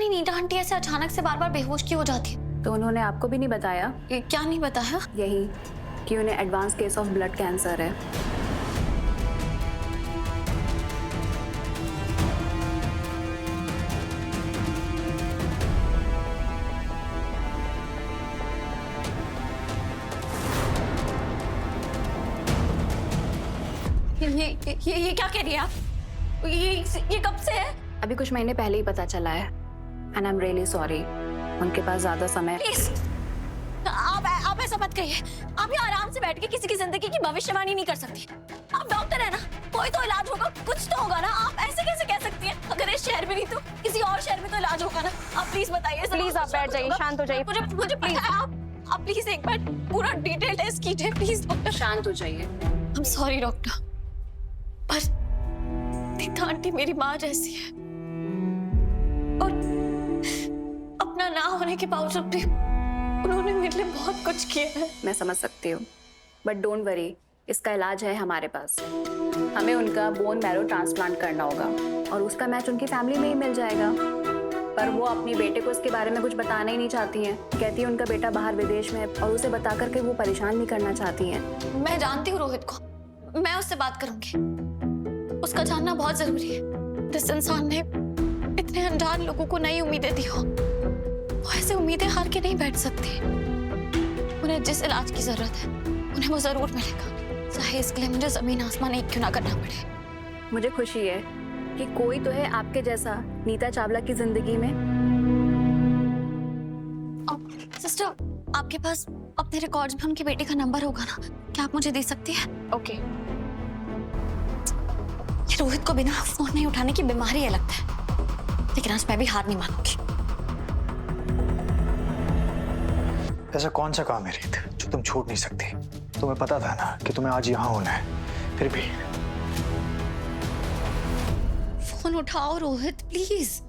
नहीं नीता आंटी ऐसे अचानक से बार बार बेहोश क्यों हो जाती है? तो उन्होंने आपको भी नहीं बताया? क्या नहीं बताया? यही कि उन्हें advance case of blood cancer है। ये क्या कह रही है आप? ये कब से है? अभी कुछ महीने पहले ही पता चला है। And I am really sorry. उनके पास ज्यादा समय। प्लीज आप ऐसा मत कहिए। आप यहाँ आराम से बैठ के किसी की जिंदगी की भविष्यवाणी नहीं कर सकती। आप डॉक्टर है ना, कोई तो इलाज होगा, कुछ तो होगा ना। आप ऐसे कैसे कह सकती हैं? अगर इस शहर में नहीं तो किसी और शहर में तो इलाज होगा ना। आप प्लीज बताइए। प्लीज आप बैठ जाइए, शांत हो जाइए। मुझे प्लीज आप प्लीज एक बार पूरा डिटेल टेस्ट कीजिए प्लीज डॉक्टर। शांत हो जाइए। आई एम सॉरी डॉक्टर, पर नीता आंटी मेरी माँ जैसी है और अपना ना होने के बावजूद भी उन्होंने मेरे लिए बहुत कुछ किया है। मैं समझ सकती हूँ, बट डोंट वरी, इसका इलाज है हमारे पास। हमें उनका बोन मैरो ट्रांसप्लांट करना होगा और उसका मैच उनकी फैमिली में ही मिल जाएगा। पर वो अपनी बेटे को इसके बारे में कुछ बताना ही नहीं चाहती हैं। कहती है उनका बेटा बाहर विदेश में है और उसे बता करके वो परेशान नहीं करना चाहती हैं। मैं जानती हूँ रोहित को, मैं उससे बात करूंगी। उसका जानना बहुत जरूरी है। जिस इंसान ने इतने अनजान लोगों को नई उम्मीदें दी हो, वो ऐसे उम्मीदें हार के नहीं बैठ सकती। उन्हें जिस इलाज की जरूरत है उन्हें वो जरूर मिलेगा, चाहे इसके लिए मुझे जमीन आसमान एक क्यों ना करना पड़े। मुझे खुशी है कि कोई तो है आपके जैसा नीता चावला की जिंदगी में। सिस्टर, आपके पास अपने रिकॉर्ड्स में उनके बेटे का नंबर होगा ना? क्या आप मुझे दे सकती हैं? ओके। रोहित को बिना फोन नहीं उठाने की बीमारी है लगता है, लेकिन आज मैं भी हार नहीं मानूंगी। ऐसा कौन सा काम है रीत जो तुम छोड़ नहीं सकती? तुम्हें पता था ना कि तुम्हें आज यहाँ होना है, फिर भी। फोन उठाओ रोहित प्लीज।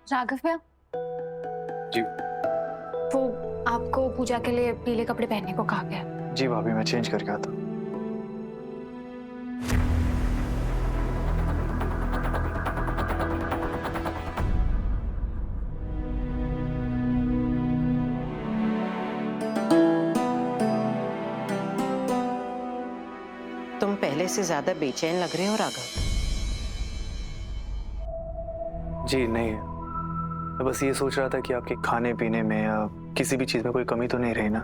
राघव भैया जी। वो आपको पूजा के लिए पीले कपड़े पहनने को कहा गया। जी भाभी, मैं चेंज करके आता हूँ। तुम पहले से ज्यादा बेचैन लग रहे हो राघव। जी नहीं, मैं बस ये सोच रहा था कि आपके खाने पीने में या किसी भी चीज में कोई कमी तो नहीं रही ना।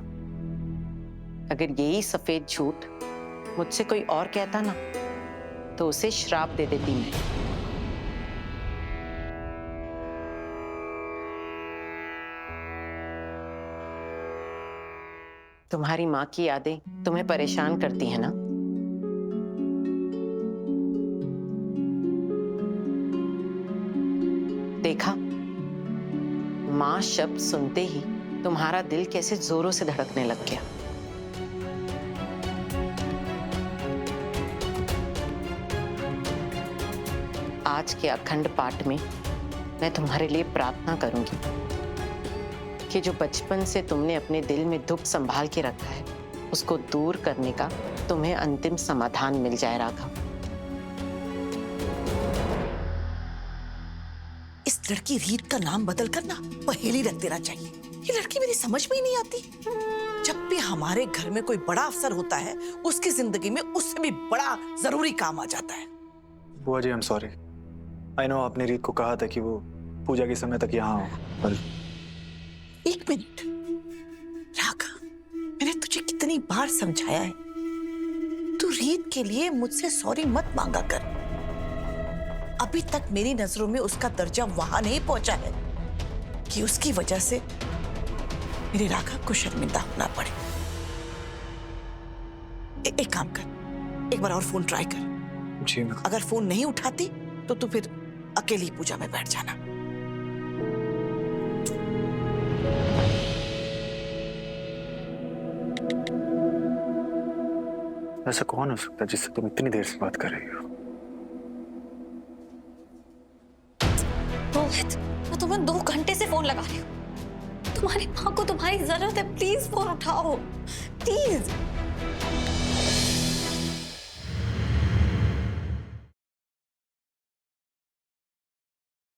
अगर यही सफेद झूठ मुझसे कोई और कहता ना, तो उसे श्राप दे देती मैं। तुम्हारी माँ की यादें तुम्हें परेशान करती है ना? देखा, माँ शब्द सुनते ही तुम्हारा दिल कैसे जोरों से धड़कने लग गया। आज के अखंड पाठ में मैं तुम्हारे लिए प्रार्थना करूंगी कि जो बचपन से तुमने अपने दिल में दुख संभाल के रखा है, उसको दूर करने का तुम्हें अंतिम समाधान मिल जाए राघव। इस लड़की रीत का नाम बदल कर ना पहेली रख देना चाहिए। ये लड़की मेरी समझ में ही नहीं आती। जब भी हमारे घर में कोई बड़ा अफसर होता है, उसकी जिंदगी में उससे भी बड़ा जरूरी काम आ जाता है। बुआ ji, I am sorry. I know आपने रीत को कहा था कि वो पूजा के समय तक यहाँ हो, पर एक मिनट राघव, मैंने तुझे कितनी बार समझाया है, तू रीत के लिए मुझसे सॉरी मत मांगा कर। अभी तक मेरी नजरों में उसका दर्जा वहां नहीं पहुंचा है कि उसकी वजह से मेरे राघव को शर्मिंदा होना पड़े। एक काम कर, एक बार और फोन ट्राई कर। जी। अगर फोन नहीं उठाती तो तू फिर अकेली पूजा में बैठ जाना। ऐसा कौन हो सकता है जिससे तुम इतनी देर से बात कर रही हो? रोहित, मैं तुम्हें 2 घंटे से फोन लगा रही हूँ। तुम्हारी माँ को तुम्हारी जरूरत है, प्लीज फोन उठाओ प्लीज।